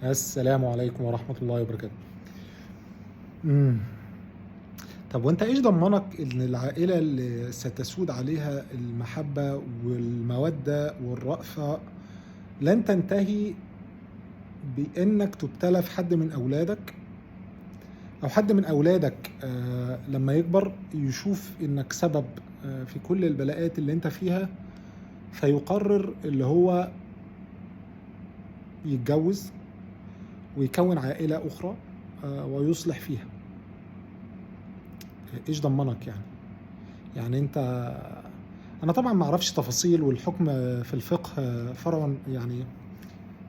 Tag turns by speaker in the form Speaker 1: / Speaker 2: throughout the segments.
Speaker 1: السلام عليكم ورحمة الله وبركاته. امم طب وانت ايش ضمنك ان العائلة اللي ستسود عليها المحبة والمودة والرأفة لن تنتهي بانك تبتلى في حد من اولادك، او حد من اولادك لما يكبر يشوف انك سبب في كل البلاءات اللي انت فيها، فيقرر اللي هو يتجوز ويكون عائلة اخرى ويصلح فيها. ايش ضمنك يعني انت، انا طبعا ما اعرفش تفاصيل، والحكم في الفقه فرع، يعني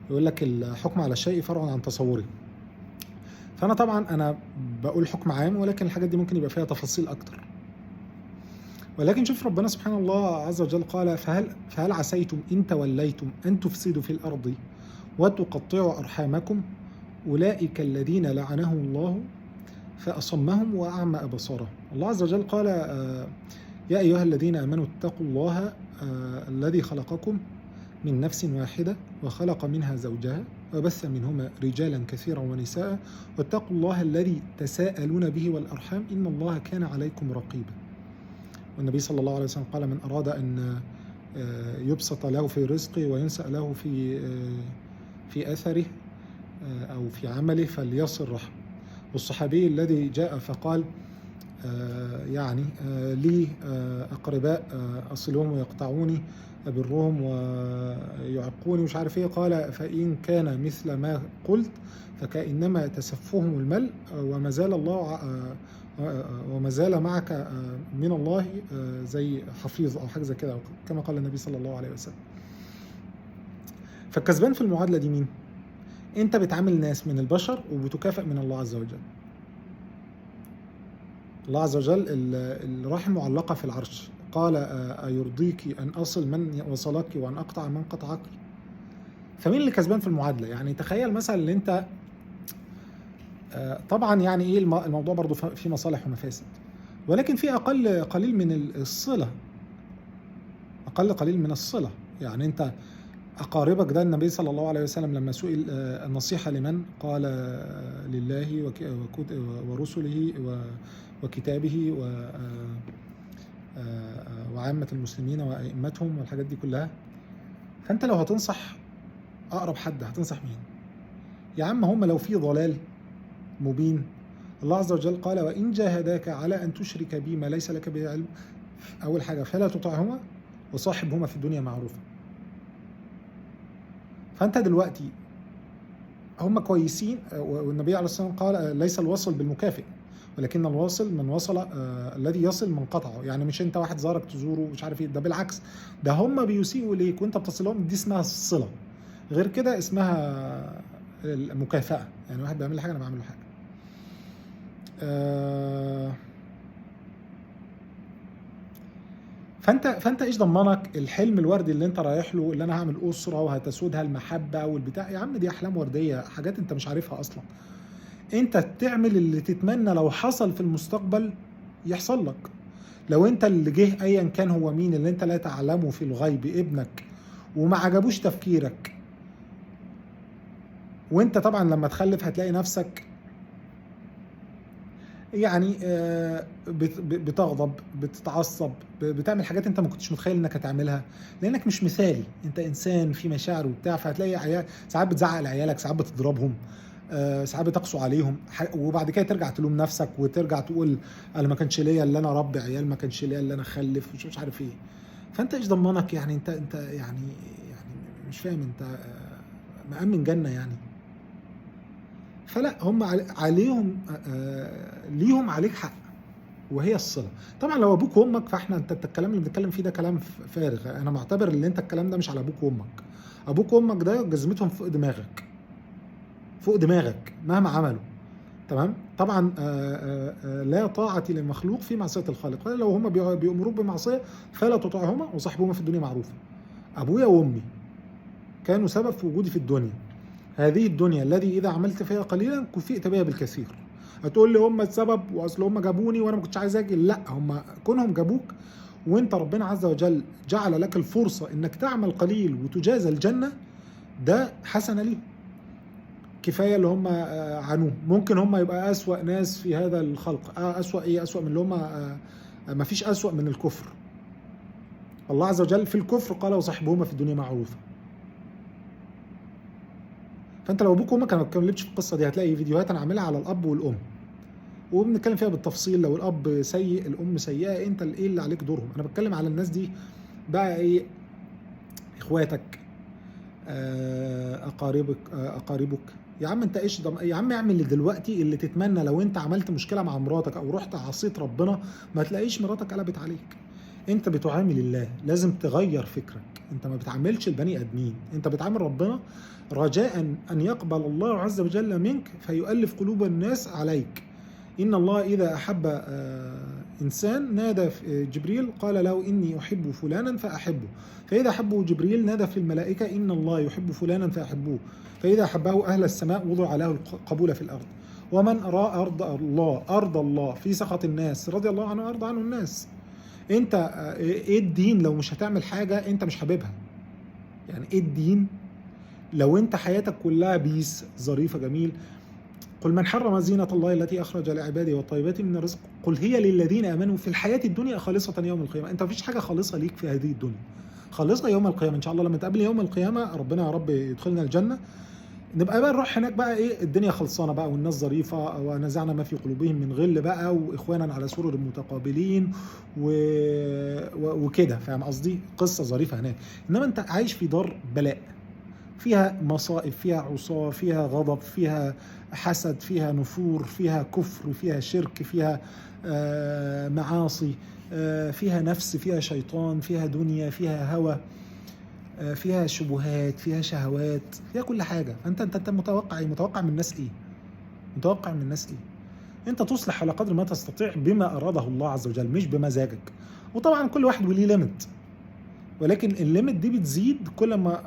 Speaker 1: يقول لك الحكم على الشيء فرع عن تصوره. فانا طبعا انا بقول حكم عام، ولكن الحاجات دي ممكن يبقى فيها تفاصيل اكتر. ولكن شوف ربنا سبحانه الله عز وجل قال: فهل عسيتم ان توليتم ان تفسدوا في الارض وتقطعوا ارحامكم اولئك الذين لعنهم الله فاصمهم واعمى ابصارهم. الله عز وجل قال: يا أيها الذين آمنوا اتقوا الله الذي خلقكم من نفس واحدة وخلق منها زوجها وبث منهما رجالا كثيرا ونساء واتقوا الله الذي تساءلون به والأرحام إن الله كان عليكم رقيبا. والنبي صلى الله عليه وسلم قال: من أراد أن يبسط له في رزقه وينسأ له في أثره أو في عمله فليصل رحم. والصحابي الذي جاء فقال: لي أقرباء أصلهم ويقطعوني أبرهم ويعقوني مش عارف إيه، قال: فإن كان مثل ما قلت فكأنما تسفهم الملء وما زال معك من الله زي حفيظ أو حاجة زي كده، كما قال النبي صلى الله عليه وسلم. فالكسبان في المعادلة دي مين؟ أنت بتعامل ناس من البشر وبتكافئ من الله عز وجل. الله عز وجل الرحم معلقة في العرش، قال: أيرضيك أن أصل من وصلك وأن أقطع من قطعك؟ فمين اللي كسبان في المعادلة؟ يعني تخيل مثلا ان انت طبعا يعني ايه الموضوع برضو فيه مصالح ومفاسد، ولكن في قليل من الصلة، أقل قليل من الصلة. يعني انت أقاربك ده، النبي صلى الله عليه وسلم لما سئل النصيحة لمن، قال: لله ورسله وكتابه وعامة المسلمين وأئمتهم والحاجات دي كلها. فأنت لو هتنصح أقرب حد هتنصح مين؟ يا عم هم لو في ضلال مبين، الله عز وجل قال: وإن جاهداك على أن تشرك بي ما ليس لك به علم، أول حاجة فلا تطعهما وصاحبهما في الدنيا معروفا. فأنت دلوقتي هم كويسين، والنبي عليه الصلاة والسلام قال: ليس الوصل بالمكافئ ولكن الواصل من وصل، الذي يصل من قطعه. يعني مش انت واحد زارك تزوره مش عارف ايه، ده بالعكس، ده هم بيسيئوا اليك وانت بتصلهم، دي اسمها الصلة. غير كده اسمها المكافأة، يعني واحد بيعمل لي حاجة انا بعمل له حاجة. فانت ايش ضمنك الحلم الوردي اللي انت رايح له، اللي انا هعمل اسره وهتسودها المحبه والبتاع؟ يا عم دي احلام ورديه، حاجات انت مش عارفها اصلا. انت تعمل اللي تتمنى لو حصل في المستقبل يحصل لك. لو انت اللي جه ايا كان هو مين اللي انت لا تعلمه في الغيب ابنك وما عجبوش تفكيرك، وانت طبعا لما تخلف هتلاقي نفسك يعني بتغضب، بتتعصب، بتعمل حاجات انت ما كنتش متخيل انك هتعملها، لانك مش مثالي، انت انسان في مشاعر وبتاع. فهتلاقي عيال ساعات بتزعق لعيالك، ساعات بتضربهم، ساعات بتقسو عليهم، وبعد كده ترجع تلوم نفسك وترجع تقول: انا ما كانش ليا اللي انا اربي عيال، ما كانش ليا اللي انا اخلف، مش عارف ايه. فانت ايش ضمنك؟ يعني انت يعني مش فاهم، انت مأمن جنة يعني؟ فلا، هم عليهم ليهم عليك حق، وهي الصلة. طبعا لو ابوك وامك فاحنا انت الكلام اللي بنتكلم فيه ده كلام فارغ. انا معتبر ان انت الكلام ده مش على ابوك وامك. ابوك وامك ده جزمتهم فوق دماغك، فوق دماغك مهما عملوا. تمام. طبعا لا طاعة للمخلوق في معصية الخالق، لو هم بيأمروك بمعصية فلا تطعهما وصاحبهما في الدنيا معروفة. ابويا وامي كانوا سبب في وجودي في الدنيا، هذه الدنيا الذي إذا عملت فيها قليلا كفئت بها بالكثير. هتقول لي هم السبب وأصل هم جابوني وأنا ما كنتش عايز أجي؟ لا، هم كونهم جابوك وأنت ربنا عز وجل جعل لك الفرصة إنك تعمل قليل وتجازى الجنة، ده حسنة ليه. كفايه اللي هم عانوه. ممكن هم يبقى اسوأ ناس في هذا الخلق. اسوأ من اللي هم ما فيش اسوأ من الكفر. الله عز وجل في الكفر قال وصاحبهما في الدنيا معروفا. فانت لو ابوك وامك، انا ما اتكلمتش في القصه دي، هتلاقي فيديوهات انا عاملها على الاب والام وبنتكلم فيها بالتفصيل. لو الاب سيء الام سيئه، انت ايه اللي عليك دورهم. انا بتكلم على الناس دي بقى، ايه، اخواتك، اقاربك. يا عم انت ايش يا عم اعمل اللي دلوقتي اللي تتمنى لو انت عملت مشكله مع مراتك او رحت عصيت ربنا ما تلاقيش مراتك قلبت عليك. انت بتعامل الله، لازم تغير فكرك. انت ما بتعاملش البني ادمين، انت بتعامل ربنا رجاء ان يقبل الله عز وجل منك فيؤلف قلوب الناس عليك. ان الله اذا احب انسان نادى جبريل قال له اني احب فلانا فاحبه، فاذا احبه جبريل نادى في الملائكه ان الله يحب فلانا فاحبوه، فاذا احبه اهل السماء وضع له القبول في الارض. ومن ارى ارض الله في سخط الناس رضي الله عنه وارضى عنه الناس. انت ايه الدين لو مش هتعمل حاجه انت مش حاببها؟ يعني ايه الدين لو انت حياتك كلها بيس ظريفه جميل؟ قل من حرم زينة الله التي أخرج لعباده والطيبات من الرزق قل هي للذين آمنوا في الحياة الدنيا خالصة يوم القيامة. أنت مفيش حاجة خالصة ليك في هذه الدنيا، خالصة يوم القيامة. إن شاء الله لما تقابل يوم القيامة ربنا يا رب يدخلنا الجنة، نبقى بقى نروح هناك بقى إيه، الدنيا خلصانة بقى والناس ظريفة ونزعنا ما في قلوبهم من غل بقى وإخوانا على سرر متقابلين وكده. فاهم قصدي؟ قصة ظريفة هناك. إنما أنت عايش في دار بلاء، فيها مصائب، فيها عصاة، فيها غضب، فيها حسد، فيها نفور، فيها كفر، فيها شرك، فيها معاصي، فيها نفس، فيها شيطان، فيها دنيا، فيها هوى، فيها شبهات، فيها شهوات، فيها كل حاجة. فأنت متوقع ايه؟ متوقع من الناس ايه؟ متوقع من الناس ايه؟ انت تصلح على قدر ما تستطيع بما أراده الله عز وجل مش بمزاجك. وطبعا كل واحد وليه ليميت، ولكن الليميت دي بتزيد كل ما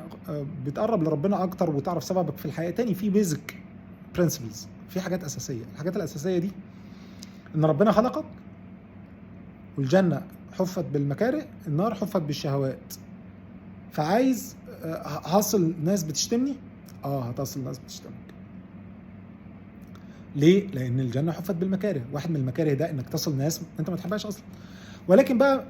Speaker 1: بتقرب لربنا اكتر وتعرف سببك في الحياه. تاني في بيزك برنسبلز، في حاجات اساسيه. الحاجات الاساسيه دي ان ربنا خلقك والجنه حفت بالمكاره، النار حفت بالشهوات. فعايز هصل ناس بتشتمني، هتصل ناس بتشتمك. ليه؟ لان الجنه حفت بالمكاره. واحد من المكاره ده انك تصل ناس انت ما تحبهاش اصلا. ولكن بقى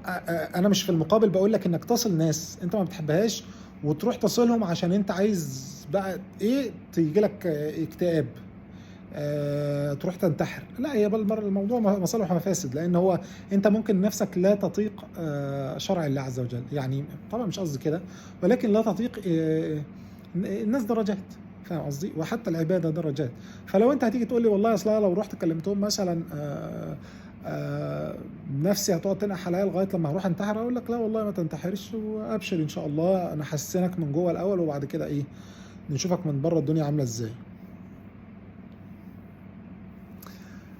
Speaker 1: انا مش في المقابل بقول لك انك تصل ناس انت ما بتحبهاش وتروح تصلهم عشان انت عايز بقى ايه، تيجي لك اكتئاب، تروح تنتحر. لا، هي الموضوع مصالح ومفاسد. لان هو انت ممكن نفسك لا تطيق شرع الله عز وجل. يعني طبعا مش قصدي كده، ولكن لا تطيق. الناس درجات، فاهم قصدي؟ وحتى العباده درجات. فلو انت هتيجي تقول لي والله اصلا لو رحت كلمتهم مثلا نفسي هتقعد تنقح عليا لغايه لما هروح انتحر، اقول لك لا والله ما تنتحرش وابشر ان شاء الله، انا حسنك من جوه الاول وبعد كده ايه نشوفك من بره الدنيا عامله ازاي.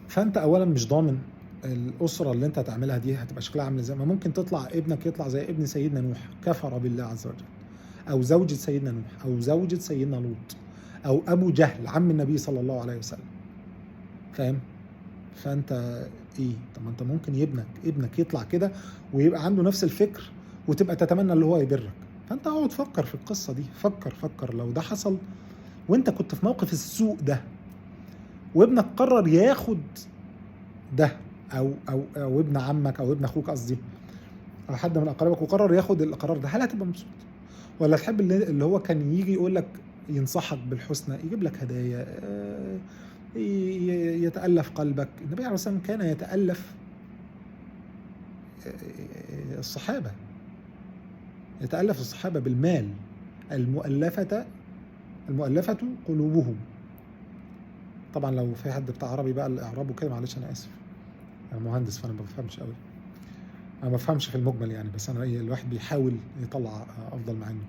Speaker 1: فانت اولا مش ضامن الاسره اللي انت هتعملها دي هتبقى شكلها عامل ازاي. ما ممكن تطلع ابنك يطلع زي ابن سيدنا نوح، كفر بالله عز وجل، او زوجة سيدنا نوح، او زوجة سيدنا لوط، او ابو جهل عم النبي صلى الله عليه وسلم. فاهم؟ فانت ايه؟ طب ما انت ممكن ابنك يطلع كده ويبقى عنده نفس الفكر وتبقى تتمنى اللي هو يبرك. فانت اقعد فكر في القصه دي، فكر لو ده حصل وانت كنت في موقف السوء ده وابنك قرر ياخد ده، او ابن عمك او ابن اخوك قصدي، او حد من اقاربك وقرر ياخد القرار ده، هل هتبقى مبسوط؟ ولا تحب اللي هو كان يجي يقول لك ينصحك بالحسنى، يجيب لك هدايا، يتألف قلبك؟ النبي عليه الصلاة والسلام كان يتألف الصحابة، يتألف الصحابة بالمال. المؤلفة قلوبهم. طبعا لو في حد بتاع عربي بقى الإعراب وكده معلش أنا آسف، أنا مهندس فأنا ما بفهمش قوي، أنا ما بفهمش في المجمل يعني، بس أنا الواحد بيحاول يطلع أفضل ما عنده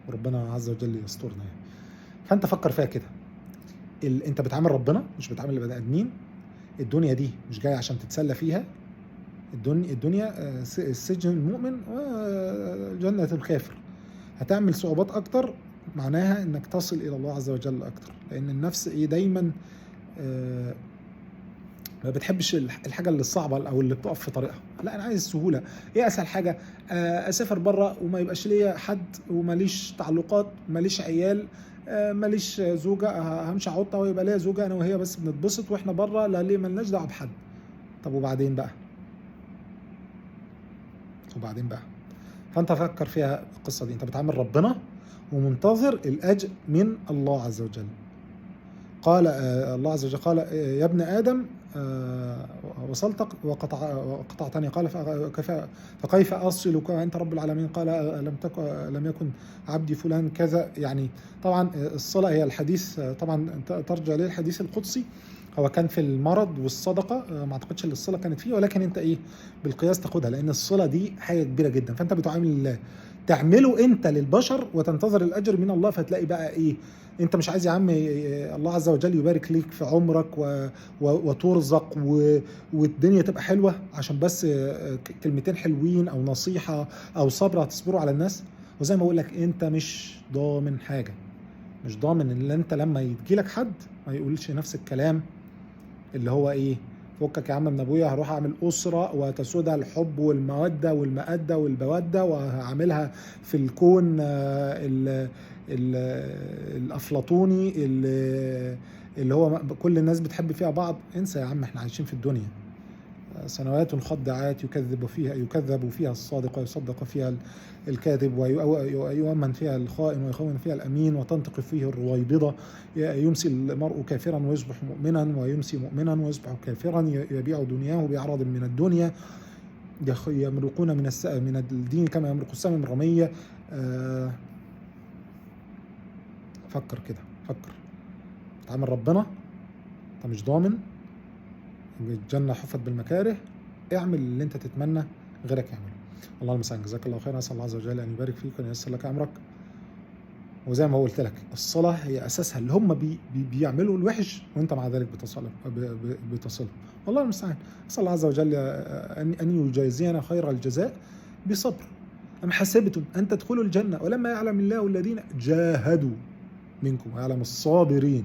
Speaker 1: وربنا عز وجل يسترنا يعني. فأنت فكر فيها كده، انت بتعامل ربنا مش بتعامل البني ادمين. الدنيا دي مش جايه عشان تتسلى فيها. الدنيا سجن المؤمن وجنة الكافر. هتعمل صعوبات اكتر معناها انك تصل الى الله عز وجل اكتر، لان النفس دايما ما بتحبش الحاجه اللي الصعبه او اللي بتقف في طريقها. لا، انا عايز السهوله. ايه اسهل حاجه؟ اسافر بره وما يبقاش ليا حد وماليش تعلقات، ماليش عيال، ماليش زوجه، همشي عطه ويبقى ليا زوجه انا وهي بس بنتبسط واحنا بره، لا ليه مالناش دعوه بحد. طب وبعدين بقى؟ وبعدين بقى؟ فانت فكر فيها القصه دي، انت بتعامل ربنا ومنتظر الاجر من الله عز وجل. قال الله عز وجل قال يا ابن آدم وصلت وقطعتني، قال فكيف أصلك وأنت رب العالمين؟ قال لم يكن عبدي فلان كذا. يعني طبعا الصلة هي الحديث، طبعا ترجع ليه الحديث القدسي، هو كان في المرض والصدقة، ما اعتقدش ان الصلة كانت فيه، ولكن انت ايه بالقياس تاخدها، لان الصلة دي حاجة كبيرة جدا. فانت بتعامل الله، تعمله انت للبشر وتنتظر الاجر من الله، فتلاقي بقى ايه؟ انت مش عايز يا عم الله عز وجل يبارك ليك في عمرك وترزق والدنيا تبقى حلوة عشان بس كلمتين حلوين او نصيحة او صبر هتصبروا على الناس؟ وزي ما بقول لك انت مش ضامن حاجة، مش ضامن ان انت لما يجيلك حد ما يقولش نفس الكلام اللي هو ايه، فكك يا عم من ابويا، هروح اعمل اسره وتسودها الحب والموده والمأده والبوده، وهعملها في الكون الافلاطوني اللي هو كل الناس بتحب فيها بعض. انسى يا عم، احنا عايشين في الدنيا سنوات خداعات يكذب فيها الصادق ويصدق فيها الكاذب، ويؤمن فيها الخائن ويخون فيها الأمين، وتنطق فيه الرويبضة. يمسي المرء كافرا ويصبح مؤمنا، ويمسي مؤمنا ويصبح كافرا، يبيع دنياه بعرض من الدنيا، يمرقون من الدين كما يمرق السهم من الرمية. فكر كده، فكر. تعامل ربنا، انت مش ضامن، الجنة حفت بالمكاره، اعمل اللي انت تتمنى غيرك يعمله. اللهم المستعان. جزاك الله خيرا، اسال الله عز وجل ان يبارك فيك وان ييسر لك امرك. وزي ما قلت لك الصلاة هي اساسها، اللي هم بيعملوا الوحش وانت مع ذلك بتصلهم. والله المستعان. اسال الله عز وجل ان يجازينا خير الجزاء بصبر. ام حسبتم ان تدخلوا الجنة ولما يعلم الله الذين جاهدوا منكم ويعلم الصابرين.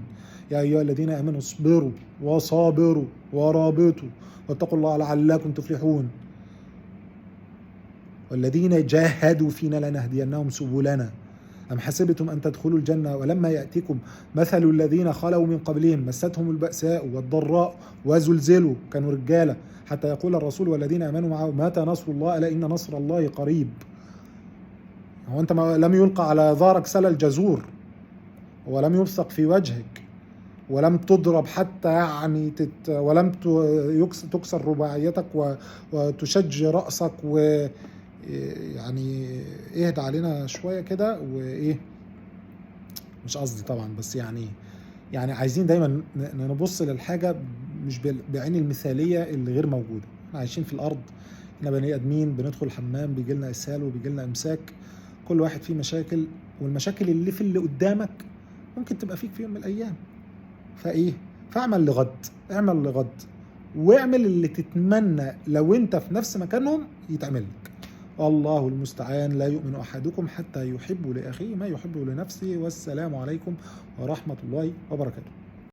Speaker 1: يا أيها الذين آمنوا اصبروا وصابروا ورابطوا واتقوا الله لعلكم تفلحون. والذين جاهدوا فينا لنهدينهم سبلنا. أم حسبتم أن تدخلوا الجنة ولما يأتيكم مثل الذين خلوا من قبلهم مستهم البأساء والضراء وزلزلوا، كانوا رجالة، حتى يقول الرسول والذين آمنوا معه متى نصر الله ألا إن نصر الله قريب. هو أنت لم يلقى على ظهرك سل الجزور، ولم يبصق في وجهك، ولم تضرب حتى يعني ولم تكسر رباعيتك وتشج رأسك، ويعني اهدى علينا شوية كده وايه، مش قصدي طبعا، بس يعني عايزين دايما نبص للحاجة مش بعين المثالية اللي غير موجودة. احنا عايشين في الأرض، احنا بني آدمين، بندخل الحمام بيجي لنا إسهال وبيجي لنا إمساك، كل واحد فيه مشاكل، والمشاكل اللي في اللي قدامك ممكن تبقى فيك في يوم من الأيام. فايه، فاعمل لغد، اعمل لغد، واعمل اللي تتمنى لو انت في نفس مكانهم يتعمل لك. والله المستعان. لا يؤمن احدكم حتى يحب لاخيه ما يحب لنفسه. والسلام عليكم ورحمة الله وبركاته.